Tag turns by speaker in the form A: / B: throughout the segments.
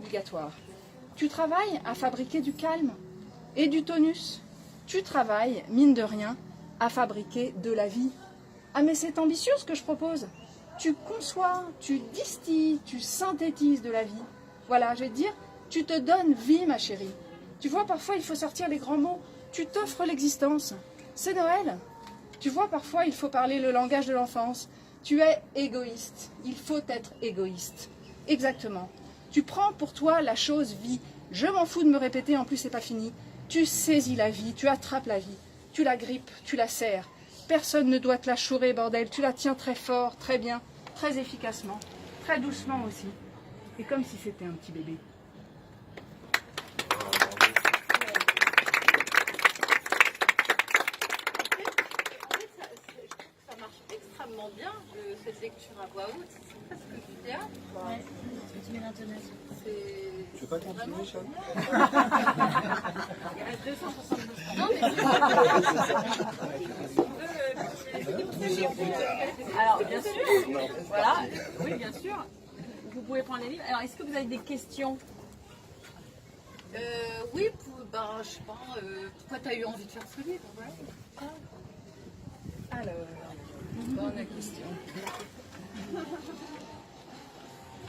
A: obligatoire. Tu travailles à fabriquer du calme et du tonus. Tu travailles, mine de rien, à fabriquer de la vie. Ah mais c'est ambitieux ce que je propose. Tu conçois, tu distilles, tu synthétises de la vie. Voilà, je vais te dire, tu te donnes vie ma chérie. Tu vois, parfois il faut sortir les grands mots. Tu t'offres l'existence. C'est Noël. Tu vois, parfois il faut parler le langage de l'enfance. Tu es égoïste. Il faut être égoïste. Exactement. Tu prends pour toi la chose vie. Je m'en fous de me répéter, en plus c'est pas fini. Tu saisis la vie, tu attrapes la vie. Tu la grippes, tu la serres. Personne ne doit te la chourer, bordel. Tu la tiens très fort, très bien, très efficacement, très doucement aussi. Et comme si c'était un petit bébé.
B: Ça marche extrêmement bien, cette lecture à voix haute. C'est presque du théâtre.
C: Ouais, tu mets l'intonation.
D: Tu veux pas continuer, Charles?
B: Il reste 272 francs. Non, mais alors, bien sûr, voilà, oui, bien sûr. Vous pouvez prendre les livres. Alors, est-ce que vous avez des questions? Oui, ben, je sais pas, pourquoi tu as eu envie de faire ce livre? Voilà.
A: Alors, bonne question.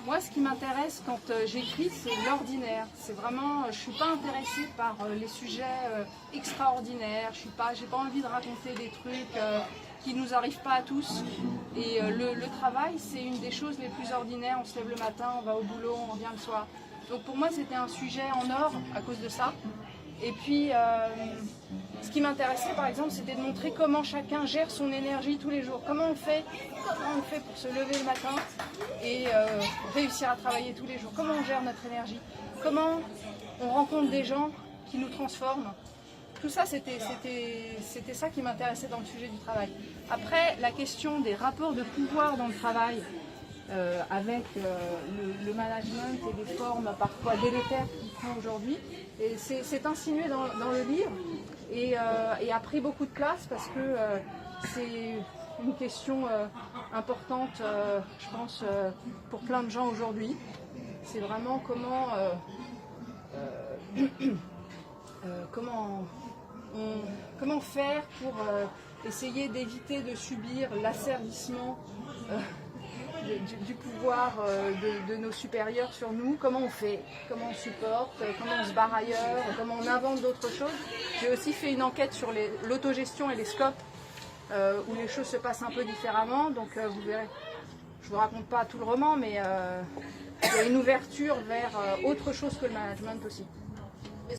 A: Moi, ce qui m'intéresse quand j'écris, c'est l'ordinaire. C'est vraiment, je suis pas intéressée par les sujets extraordinaires. J'ai pas envie de raconter des trucs qui nous arrivent pas à tous. Et le travail, c'est une des choses les plus ordinaires. On se lève le matin, on va au boulot, on revient le soir. Donc pour moi, c'était un sujet en or à cause de ça. Et puis, ce qui m'intéressait, par exemple, c'était de montrer comment chacun gère son énergie tous les jours. Comment on fait pour se lever le matin et réussir à travailler tous les jours. Comment on gère notre énergie. Comment on rencontre des gens qui nous transforment. Tout ça, c'était ça qui m'intéressait dans le sujet du travail. Après, la question des rapports de pouvoir dans le travail, avec le management et des formes parfois délétères qu'il prend aujourd'hui. Et c'est insinué dans le livre et a pris beaucoup de place parce que c'est une question importante, je pense, pour plein de gens aujourd'hui. C'est vraiment comment faire pour essayer d'éviter de subir l'asservissement du pouvoir de nos supérieurs sur nous. Comment on fait, comment on supporte, comment on se barre ailleurs, comment on invente d'autres choses. J'ai aussi fait une enquête sur l'autogestion et les scopes où les choses se passent un peu différemment, donc vous verrez. Je ne vous raconte pas tout le roman, mais il y a une ouverture vers autre chose que le management aussi.